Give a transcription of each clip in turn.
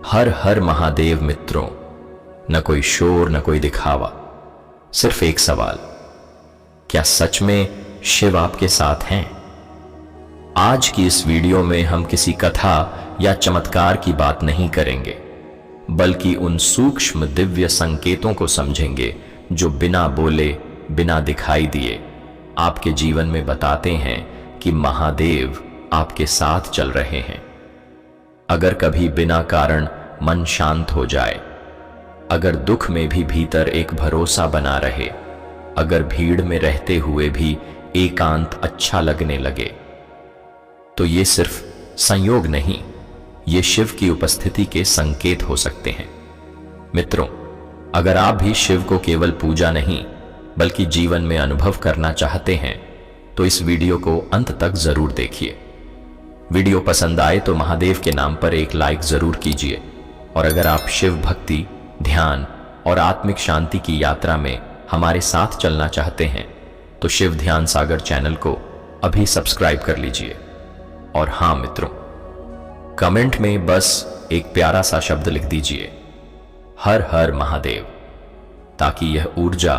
हर हर महादेव मित्रों। न कोई शोर न कोई दिखावा, सिर्फ एक सवाल, क्या सच में शिव आपके साथ हैं? आज की इस वीडियो में हम किसी कथा या चमत्कार की बात नहीं करेंगे, बल्कि उन सूक्ष्म दिव्य संकेतों को समझेंगे जो बिना बोले, बिना दिखाई दिए आपके जीवन में बताते हैं कि महादेव आपके साथ चल रहे हैं। अगर कभी बिना कारण मन शांत हो जाए, अगर दुख में भी भीतर एक भरोसा बना रहे, अगर भीड़ में रहते हुए भी एकांत अच्छा लगने लगे, तो ये सिर्फ संयोग नहीं, ये शिव की उपस्थिति के संकेत हो सकते हैं। मित्रों, अगर आप भी शिव को केवल पूजा नहीं बल्कि जीवन में अनुभव करना चाहते हैं तो इस वीडियो को अंत तक जरूर देखिए। वीडियो पसंद आए तो महादेव के नाम पर एक लाइक जरूर कीजिए, और अगर आप शिव भक्ति, ध्यान और आत्मिक शांति की यात्रा में हमारे साथ चलना चाहते हैं तो शिव ध्यान सागर चैनल को अभी सब्सक्राइब कर लीजिए। और हां मित्रों, कमेंट में बस एक प्यारा सा शब्द लिख दीजिए, हर हर महादेव, ताकि यह ऊर्जा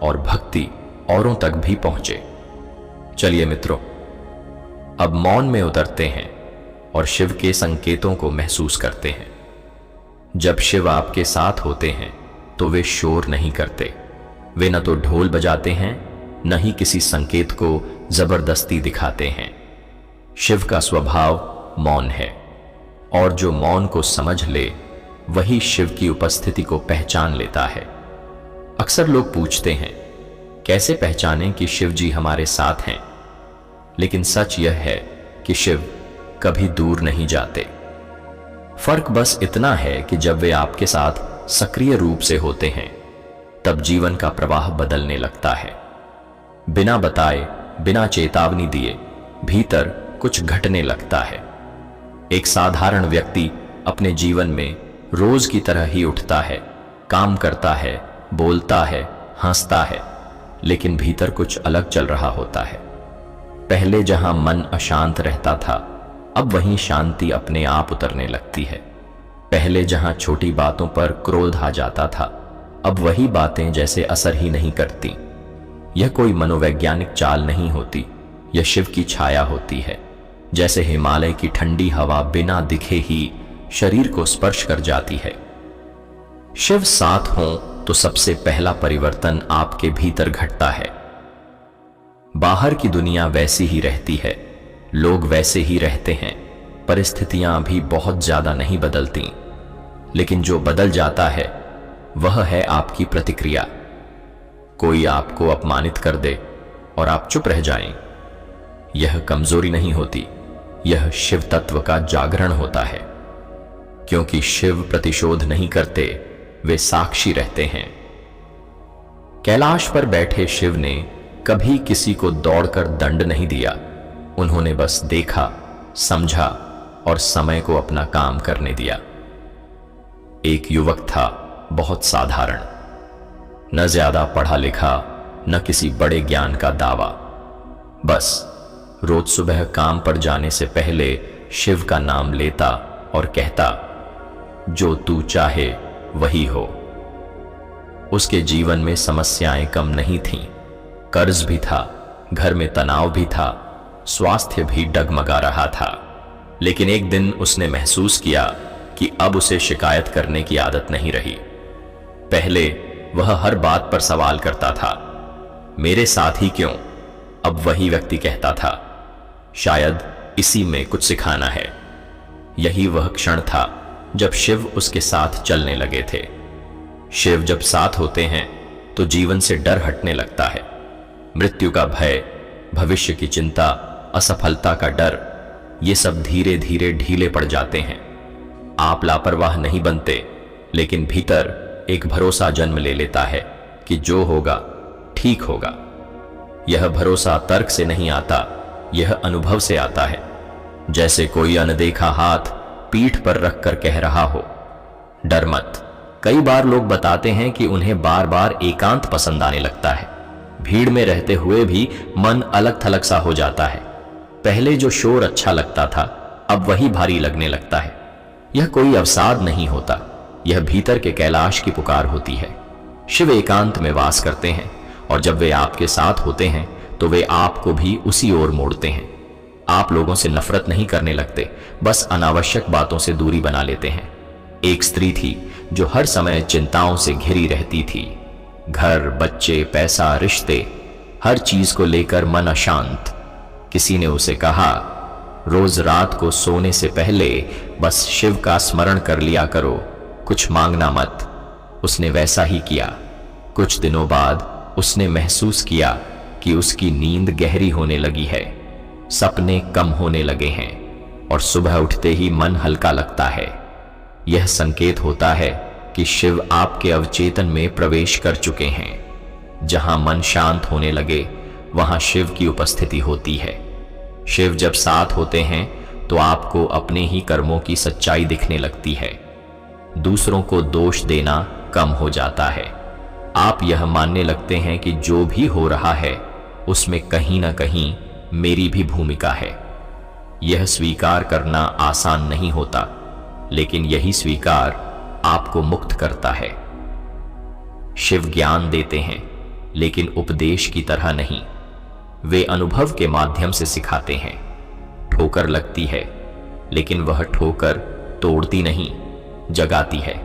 और भक्ति औरों तक भी पहुंचे। चलिए मित्रों, अब मौन में उतरते हैं और शिव के संकेतों को महसूस करते हैं। जब शिव आपके साथ होते हैं तो वे शोर नहीं करते, वे न तो ढोल बजाते हैं, न ही किसी संकेत को जबरदस्ती दिखाते हैं। शिव का स्वभाव मौन है, और जो मौन को समझ ले वही शिव की उपस्थिति को पहचान लेता है। अक्सर लोग पूछते हैं, कैसे पहचानें कि शिव जी हमारे साथ हैं? लेकिन सच यह है कि शिव कभी दूर नहीं जाते। फर्क बस इतना है कि जब वे आपके साथ सक्रिय रूप से होते हैं तब जीवन का प्रवाह बदलने लगता है। बिना बताए, बिना चेतावनी दिए भीतर कुछ घटने लगता है। एक साधारण व्यक्ति अपने जीवन में रोज की तरह ही उठता है, काम करता है, बोलता है, हंसता है, लेकिन भीतर कुछ अलग चल रहा होता है। पहले जहां मन अशांत रहता था, अब वहीं शांति अपने आप उतरने लगती है। पहले जहां छोटी बातों पर क्रोध आ जाता था, अब वही बातें जैसे असर ही नहीं करती। यह कोई मनोवैज्ञानिक चाल नहीं होती, यह शिव की छाया होती है। जैसे हिमालय की ठंडी हवा बिना दिखे ही शरीर को स्पर्श कर जाती है। शिव साथ हों तो सबसे पहला परिवर्तन आपके भीतर घटता है। बाहर की दुनिया वैसी ही रहती है, लोग वैसे ही रहते हैं, परिस्थितियां भी बहुत ज्यादा नहीं बदलती, लेकिन जो बदल जाता है वह है आपकी प्रतिक्रिया। कोई आपको अपमानित कर दे और आप चुप रह जाएं, यह कमजोरी नहीं होती, यह शिव तत्व का जागरण होता है। क्योंकि शिव प्रतिशोध नहीं करते, वे साक्षी रहते हैं। कैलाश पर बैठे शिव ने कभी किसी को दौड़कर दंड नहीं दिया, उन्होंने बस देखा, समझा और समय को अपना काम करने दिया। एक युवक था, बहुत साधारण, न ज्यादा पढ़ा लिखा, न किसी बड़े ज्ञान का दावा। बस रोज सुबह काम पर जाने से पहले शिव का नाम लेता और कहता, जो तू चाहे वही हो। उसके जीवन में समस्याएं कम नहीं थीं, कर्ज भी था, घर में तनाव भी था, स्वास्थ्य भी डगमगा रहा था। लेकिन एक दिन उसने महसूस किया कि अब उसे शिकायत करने की आदत नहीं रही। पहले वह हर बात पर सवाल करता था, मेरे साथ ही क्यों? अब वही व्यक्ति कहता था, शायद इसी में कुछ सिखाना है। यही वह क्षण था जब शिव उसके साथ चलने लगे थे। शिव जब साथ होते हैं तो जीवन से डर हटने लगता है। मृत्यु का भय, भविष्य की चिंता, असफलता का डर, ये सब धीरे धीरे ढीले पड़ जाते हैं। आप लापरवाह नहीं बनते, लेकिन भीतर एक भरोसा जन्म ले लेता है कि जो होगा ठीक होगा। यह भरोसा तर्क से नहीं आता, यह अनुभव से आता है। जैसे कोई अनदेखा हाथ पीठ पर रखकर कह रहा हो, डर मत। कई बार लोग बताते हैं कि उन्हें बार बार एकांत पसंद आने लगता है। भीड़ में रहते हुए भी मन अलग थलग सा हो जाता है। पहले जो शोर अच्छा लगता था, अब वही भारी लगने लगता है। यह कोई अवसाद नहीं होता, यह भीतर के कैलाश की पुकार होती है। शिव एकांत में वास करते हैं और जब वे आपके साथ होते हैं तो वे आपको भी उसी ओर मोड़ते हैं। आप लोगों से नफरत नहीं करने लगते, बस अनावश्यक बातों से दूरी बना लेते हैं। एक स्त्री थी जो हर समय चिंताओं से घिरी रहती थी। घर, बच्चे, पैसा, रिश्ते, हर चीज को लेकर मन अशांत। किसी ने उसे कहा, रोज रात को सोने से पहले बस शिव का स्मरण कर लिया करो, कुछ मांगना मत। उसने वैसा ही किया। कुछ दिनों बाद उसने महसूस किया कि उसकी नींद गहरी होने लगी है, सपने कम होने लगे हैं और सुबह उठते ही मन हल्का लगता है। यह संकेत होता है कि शिव आपके अवचेतन में प्रवेश कर चुके हैं। जहां मन शांत होने लगे वहां शिव की उपस्थिति होती है। शिव जब साथ होते हैं तो आपको अपने ही कर्मों की सच्चाई दिखने लगती है। दूसरों को दोष देना कम हो जाता है। आप यह मानने लगते हैं कि जो भी हो रहा है उसमें कहीं ना कहीं मेरी भी भूमिका है। यह स्वीकार करना आसान नहीं होता, लेकिन यही स्वीकार आपको मुक्त करता है। शिव ज्ञान देते हैं, लेकिन उपदेश की तरह नहीं। वे अनुभव के माध्यम से सिखाते हैं। ठोकर लगती है, लेकिन वह ठोकर तोड़ती नहीं, जगाती है।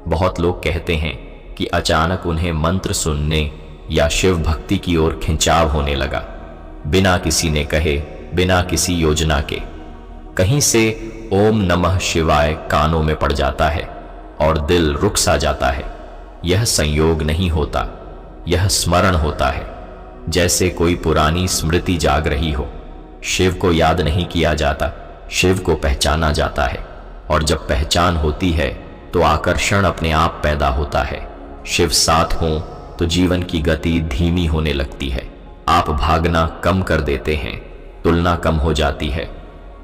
बहुत लोग कहते हैं कि अचानक उन्हें मंत्र सुनने या शिव भक्ति की ओर खिंचाव होने लगा, बिना किसी ने कहे, बिना किसी योजना के। कहीं से ओम नमः शिवाय कानों में पड़ जाता है और दिल रुक सा जाता है। यह संयोग नहीं होता, यह स्मरण होता है, जैसे कोई पुरानी स्मृति जाग रही हो। शिव को याद नहीं किया जाता, शिव को पहचाना जाता है, और जब पहचान होती है तो आकर्षण अपने आप पैदा होता है। शिव साथ हों तो जीवन की गति धीमी होने लगती है। आप भागना कम कर देते हैं, तुलना कम हो जाती है,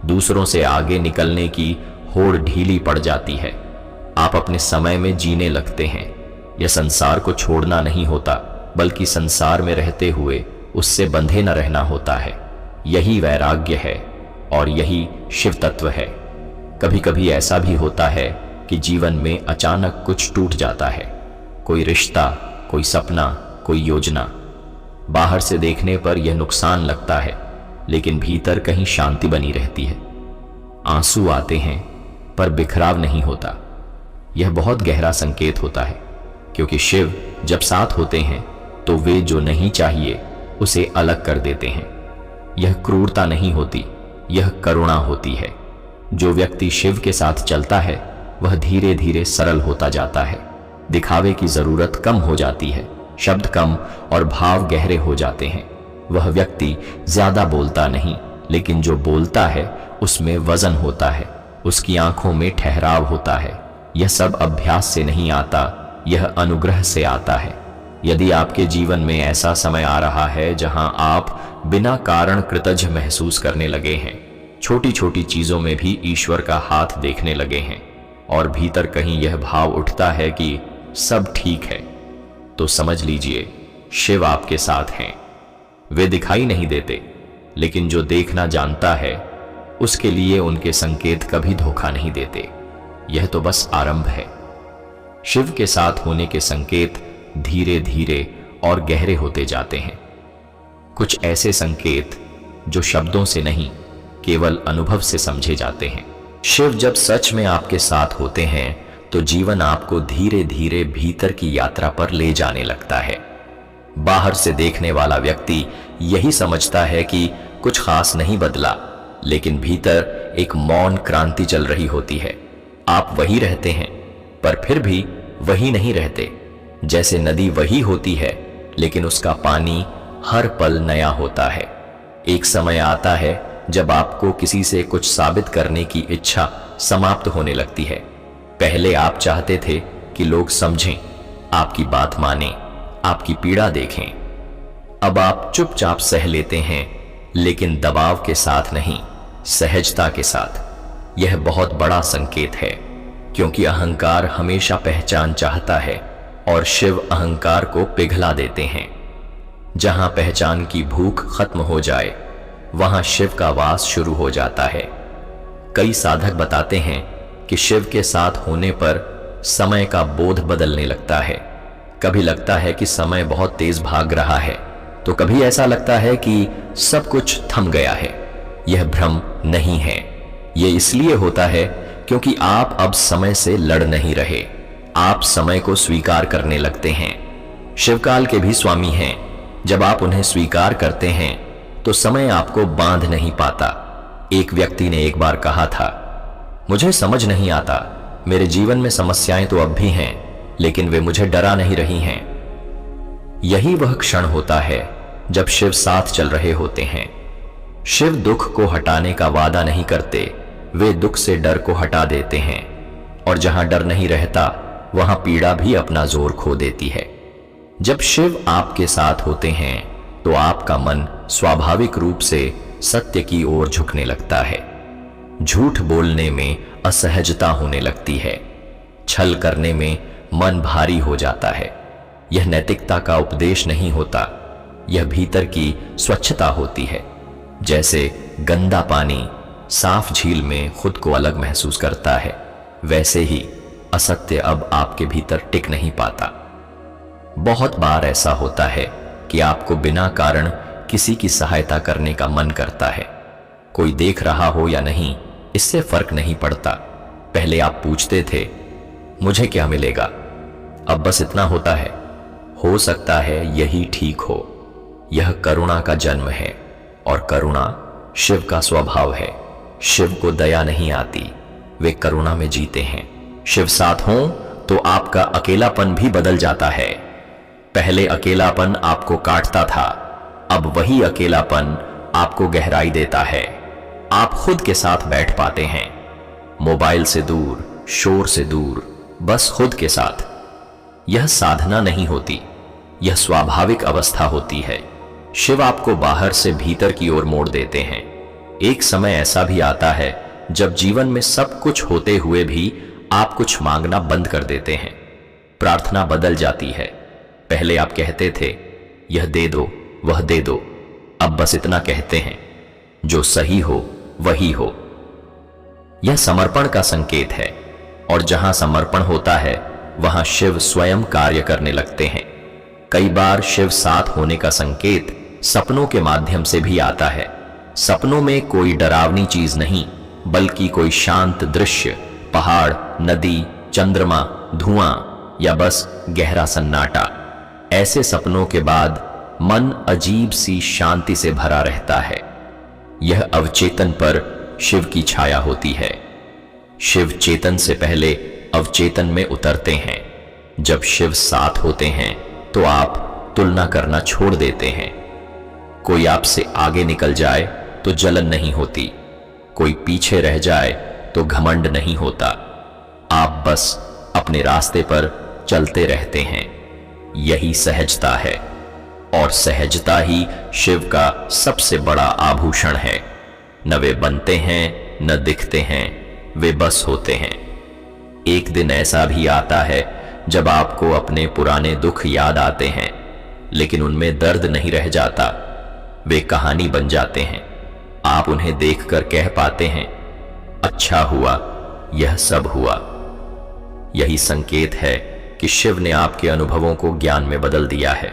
दूसरों से आगे निकलने की होड़ ढीली पड़ जाती है। आप अपने समय में जीने लगते हैं। यह संसार को छोड़ना नहीं होता, बल्कि संसार में रहते हुए उससे बंधे न रहना होता है। यही वैराग्य है और यही शिव तत्व है। कभी कभी ऐसा भी होता है कि जीवन में अचानक कुछ टूट जाता है, कोई रिश्ता, कोई सपना, कोई योजना। बाहर से देखने पर यह नुकसान लगता है, लेकिन भीतर कहीं शांति बनी रहती है। आंसू आते हैं पर बिखराव नहीं होता। यह बहुत गहरा संकेत होता है, क्योंकि शिव जब साथ होते हैं तो वे जो नहीं चाहिए उसे अलग कर देते हैं। यह क्रूरता नहीं होती, यह करुणा होती है। जो व्यक्ति शिव के साथ चलता है वह धीरे धीरे सरल होता जाता है। दिखावे की जरूरत कम हो जाती है, शब्द कम और भाव गहरे हो जाते हैं। वह व्यक्ति ज्यादा बोलता नहीं, लेकिन जो बोलता है उसमें वजन होता है, उसकी आंखों में ठहराव होता है। यह सब अभ्यास से नहीं आता, यह अनुग्रह से आता है। यदि आपके जीवन में ऐसा समय आ रहा है जहां आप बिना कारण कृतज्ञ महसूस करने लगे हैं, छोटी छोटी चीजों में भी ईश्वर का हाथ देखने लगे हैं, और भीतर कहीं यह भाव उठता है कि सब ठीक है, तो समझ लीजिए शिव आपके साथ हैं। वे दिखाई नहीं देते, लेकिन जो देखना जानता है उसके लिए उनके संकेत कभी धोखा नहीं देते। यह तो बस आरंभ है। शिव के साथ होने के संकेत धीरे धीरे और गहरे होते जाते हैं। कुछ ऐसे संकेत जो शब्दों से नहीं, केवल अनुभव से समझे जाते हैं। शिव जब सच में आपके साथ होते हैं तो जीवन आपको धीरे धीरे भीतर की यात्रा पर ले जाने लगता है। बाहर से देखने वाला व्यक्ति यही समझता है कि कुछ खास नहीं बदला, लेकिन भीतर एक मौन क्रांति चल रही होती है। आप वही रहते हैं, पर फिर भी वही नहीं रहते। जैसे नदी वही होती है, लेकिन उसका पानी हर पल नया होता है। एक समय आता है जब आपको किसी से कुछ साबित करने की इच्छा समाप्त होने लगती है। पहले आप चाहते थे कि लोग समझें, आपकी बात मानें, आपकी पीड़ा देखें। अब आप चुपचाप सह लेते हैं, लेकिन दबाव के साथ नहीं, सहजता के साथ। यह बहुत बड़ा संकेत है, क्योंकि अहंकार हमेशा पहचान चाहता है और शिव अहंकार को पिघला देते हैं। जहां पहचान की भूख खत्म हो जाए, वहां शिव का वास शुरू हो जाता है। कई साधक बताते हैं कि शिव के साथ होने पर समय का बोध बदलने लगता है। कभी लगता है कि समय बहुत तेज भाग रहा है, तो कभी ऐसा लगता है कि सब कुछ थम गया है। यह भ्रम नहीं है। यह इसलिए होता है क्योंकि आप अब समय से लड़ नहीं रहे, आप समय को स्वीकार करने लगते हैं। शिवकाल के भी स्वामी हैं। जब आप उन्हें स्वीकार करते हैं तो समय आपको बांध नहीं पाता। एक व्यक्ति ने एक बार कहा था, मुझे समझ नहीं आता, मेरे जीवन में समस्याएं तो अब भी हैं, लेकिन वे मुझे डरा नहीं रही हैं। यही वह क्षण होता है जब शिव साथ चल रहे होते हैं। शिव दुख को हटाने का वादा नहीं करते, वे दुख से डर को हटा देते हैं। और जहां डर नहीं रहता वहां पीड़ा भी अपना जोर खो देती है। जब शिव आपके साथ होते हैं तो आपका मन स्वाभाविक रूप से सत्य की ओर झुकने लगता है। झूठ बोलने में असहजता होने लगती है, छल करने में मन भारी हो जाता है। यह नैतिकता का उपदेश नहीं होता, यह भीतर की स्वच्छता होती है। जैसे गंदा पानी साफ झील में खुद को अलग महसूस करता है, वैसे ही असत्य अब आपके भीतर टिक नहीं पाता। बहुत बार ऐसा होता है कि आपको बिना कारण किसी की सहायता करने का मन करता है। कोई देख रहा हो या नहीं, इससे फर्क नहीं पड़ता। पहले आप पूछते थे, मुझे क्या मिलेगा? अब बस इतना होता है, हो सकता है यही ठीक हो। यह करुणा का जन्म है और करुणा शिव का स्वभाव है। शिव को दया नहीं आती, वे करुणा में जीते हैं। शिव साथ हों तो आपका अकेलापन भी बदल जाता है। पहले अकेलापन आपको काटता था, अब वही अकेलापन आपको गहराई देता है। आप खुद के साथ बैठ पाते हैं, मोबाइल से दूर, शोर से दूर, बस खुद के साथ। यह साधना नहीं होती, यह स्वाभाविक अवस्था होती है। शिव आपको बाहर से भीतर की ओर मोड़ देते हैं। एक समय ऐसा भी आता है जब जीवन में सब कुछ होते हुए भी आप कुछ मांगना बंद कर देते हैं। प्रार्थना बदल जाती है। पहले आप कहते थे, यह दे दो, वह दे दो, अब बस इतना कहते हैं, जो सही हो वही हो। यह समर्पण का संकेत है, और जहां समर्पण होता है वहां शिव स्वयं कार्य करने लगते हैं। कई बार शिव साथ होने का संकेत सपनों के माध्यम से भी आता है। सपनों में कोई डरावनी चीज नहीं, बल्कि कोई शांत दृश्य, पहाड़, नदी, चंद्रमा, धुआं या बस गहरा सन्नाटा। ऐसे सपनों के बाद मन अजीब सी शांति से भरा रहता है। यह अवचेतन पर शिव की छाया होती है। शिव चेतन से पहले अवचेतन में उतरते हैं। जब शिव साथ होते हैं तो आप तुलना करना छोड़ देते हैं। कोई आपसे आगे निकल जाए तो जलन नहीं होती, कोई पीछे रह जाए तो घमंड नहीं होता। आप बस अपने रास्ते पर चलते रहते हैं। यही सहजता है, और सहजता ही शिव का सबसे बड़ा आभूषण है। न वे बनते हैं न दिखते हैं, वे बस होते हैं। एक दिन ऐसा भी आता है जब आपको अपने पुराने दुख याद आते हैं, लेकिन उनमें दर्द नहीं रह जाता, वे कहानी बन जाते हैं। आप उन्हें देखकर कह पाते हैं, अच्छा हुआ यह सब हुआ। यही संकेत है कि शिव ने आपके अनुभवों को ज्ञान में बदल दिया है।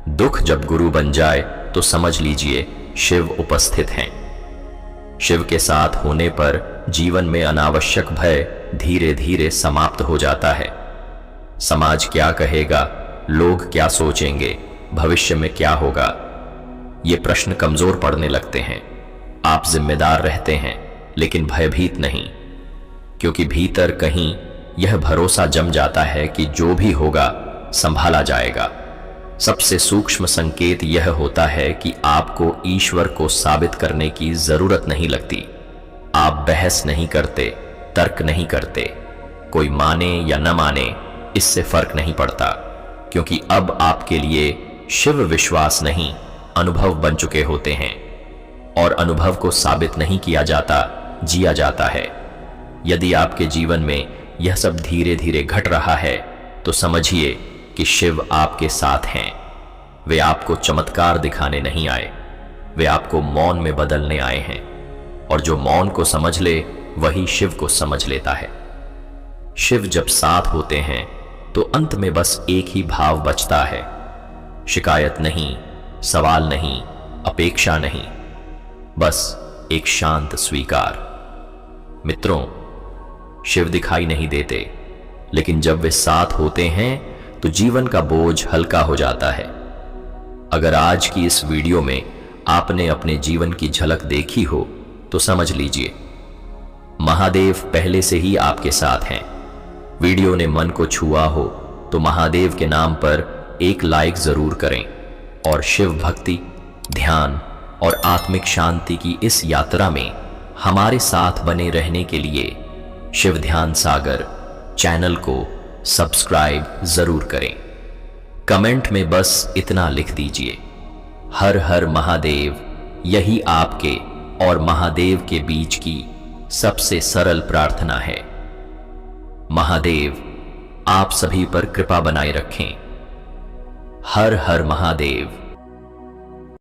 दुख जब गुरु बन जाए तो समझ लीजिए शिव उपस्थित हैं। शिव के साथ होने पर जीवन में अनावश्यक भय धीरे धीरे समाप्त हो जाता है। समाज क्या कहेगा, लोग क्या सोचेंगे, भविष्य में क्या होगा, ये प्रश्न कमजोर पड़ने लगते हैं। आप जिम्मेदार रहते हैं, लेकिन भयभीत नहीं, क्योंकि भीतर कहीं यह भरोसा जम जाता है कि जो भी होगा संभाला जाएगा। सबसे सूक्ष्म संकेत यह होता है कि आपको ईश्वर को साबित करने की जरूरत नहीं लगती। आप बहस नहीं करते, तर्क नहीं करते। कोई माने या न माने, इससे फर्क नहीं पड़ता, क्योंकि अब आपके लिए शिव विश्वास नहीं, अनुभव बन चुके होते हैं। और अनुभव को साबित नहीं किया जाता, जिया जाता है। यदि आपके जीवन में यह सब धीरे धीरे घट रहा है तो समझिए कि शिव आपके साथ हैं। वे आपको चमत्कार दिखाने नहीं आए, वे आपको मौन में बदलने आए हैं। और जो मौन को समझ ले वही शिव को समझ लेता है। शिव जब साथ होते हैं तो अंत में बस एक ही भाव बचता है, शिकायत नहीं, सवाल नहीं, अपेक्षा नहीं, बस एक शांत स्वीकार। मित्रों, शिव दिखाई नहीं देते, लेकिन जब वे साथ होते हैं तो जीवन का बोझ हल्का हो जाता है। अगर आज की इस वीडियो में आपने अपने जीवन की झलक देखी हो तो समझ लीजिए, महादेव पहले से ही आपके साथ हैं। वीडियो ने मन को छुआ हो तो महादेव के नाम पर एक लाइक जरूर करें और शिव भक्ति, ध्यान और आत्मिक शांति की इस यात्रा में हमारे साथ बने रहने के लिए शिव ध्यान सागर चैनल को सब्सक्राइब जरूर करें। कमेंट में बस इतना लिख दीजिए, हर हर महादेव। यही आपके और महादेव के बीच की सबसे सरल प्रार्थना है। महादेव आप सभी पर कृपा बनाए रखें। हर हर महादेव।